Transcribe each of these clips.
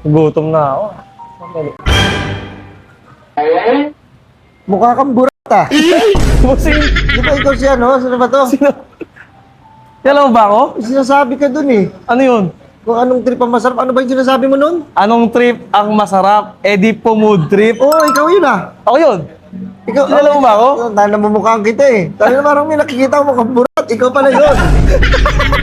Gutom na ako. Mukha kang burat ah. Bossing, Di ba ikaw siya, no? Sino ba to? kailan mo ba ako? May sinasabi ka dun eh. Ano yun? Kung anong trip ang masarap. Ano ba yung sinasabi mo nun? Anong trip ang masarap? Di po mood trip. Oo, ikaw yun ah. Ako yun. Ikaw, Kilala mo ba ako? Dahil namumukhaan kita eh. Dahil parang may nakikita mo mukhang burat. Ikaw pala yun.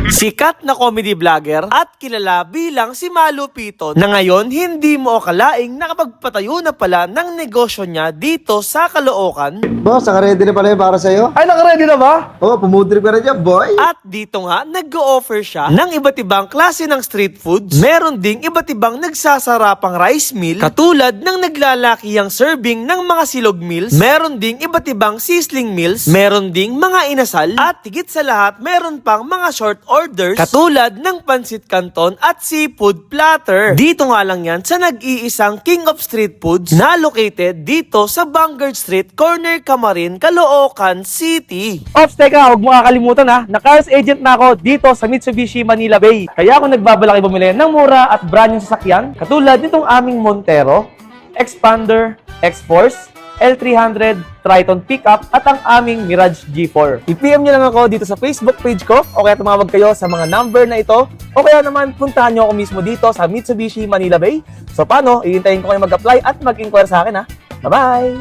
Sikat na comedy vlogger at kilala bilang si Malu Piton na ngayon hindi mo akalaing nakapagpatayo na pala ng negosyo niya dito sa Caloocan. Boss, naka-ready na pala yun para sa'yo? Ay, naka-ready na ba? Oo, pumudrip ka na dyan, boy. At dito nga, nag-o-offer siya ng iba't ibang klase ng street foods. Meron ding iba't ibang nagsasarapang rice meal, katulad ng naglalakiyang serving ng mga silog meals. Meron ding iba't ibang sizzling meals. Meron ding mga inasal. At higit sa lahat, meron pang mga short orders, katulad ng pansit canton at seafood platter. Dito nga lang yan sa nag-iisang King of Street Foods na located dito sa Vanguard Street, corner Camarin, Caloocan City. Ops, teka, huwag mo kakalimutan ha. Na-cars agent na ako dito sa Mitsubishi Manila Bay. Kaya ako nagbabalaki bumili ng mura at brand yung sasakyan. Katulad nitong aming Montero, Expander, X-Force, L300, Triton Pickup at ang aming Mirage G4. I-PM nyo lang ako dito sa Facebook page ko o kaya tumawag kayo sa mga number na ito o kaya naman puntahan nyo ako mismo dito sa Mitsubishi Manila Bay. So paano, ihintayin ko kayo mag-apply at mag-inquire sa akin ha. Bye-bye!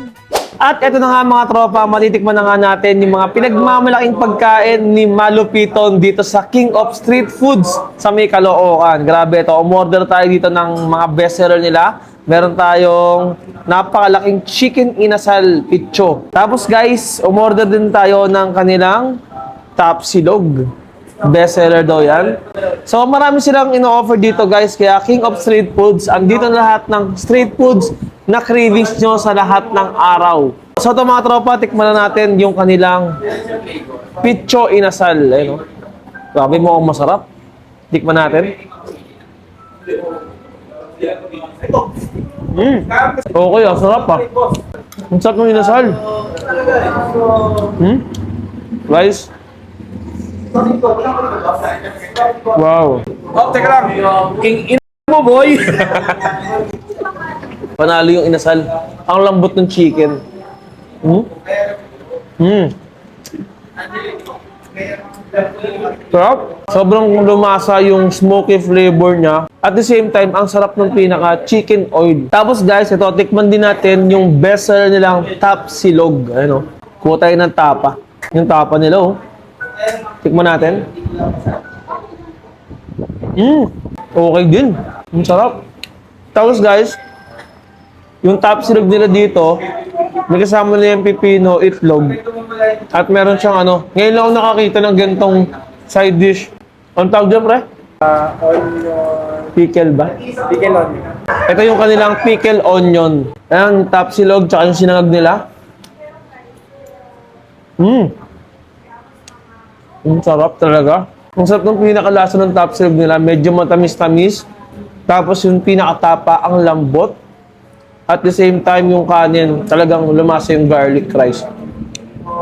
At eto na nga mga tropa, matitikman na nga natin yung mga pinagmamalaking pagkain ni Malu Piton dito sa King of Street Foods sa may Caloocan. Grabe ito, umorder tayo dito ng mga bestseller nila. Meron tayong napakalaking chicken inasal picho. Tapos guys, umorder din tayo ng kanilang top silog. Bestseller daw yan. So marami silang ino-offer dito guys. Kaya King of Street Foods, andito na lahat ng street foods na cravings nyo sa lahat ng araw. So ito mga tropa, tikman na natin yung kanilang picho inasal. Ayun, no? Grabe mo ang masarap. Tikman natin. Okay, ang sarap ah. Ang sarap ng inasal. Rice. Wow. Oh, teka lang. King mo, boy. Panalo yung inasal. Ang lambot ng chicken. Sarap. Sobrang lumasa yung smoky flavor niya. At the same time, ang sarap ng pinaka chicken oil. Tapos guys, ito, tikman din natin yung best seller nilang top silog. Ayun o. Kuha tayo ng tapa. Yung tapa nila oh. Tikman natin. Okay din. Ang sarap. Tapos guys, yung top silog nila dito, may kasama na yung pipino, itlog. At meron siyang ano, ngayon lang ako nakakita ng gantong side dish. Ang tawag dyan, pre? Pickle ba? Pickle onion. Ito yung kanilang pickle onion. Ayan, top silog, tsaka yung sinangag nila. Ang sarap talaga. Ang sarap ng pinakalasa ng top silog nila. Medyo matamis-tamis. Tapos yung pinakatapa, ang lambot. At the same time, yung kanin, talagang lumasa yung garlic rice.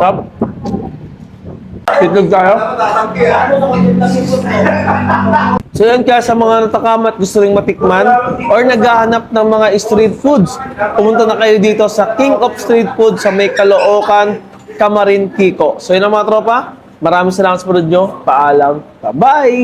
Tap. Titlog tayo. So yan, kaya sa mga natakam at gusto ring matikman or naghahanap ng mga street foods, pumunta na kayo dito sa King of Street Foods sa may Caloocan, Camarin, Kiko. So yun ang mga tropa. Maraming salamat sa panood nyo. Paalam. Bye-bye!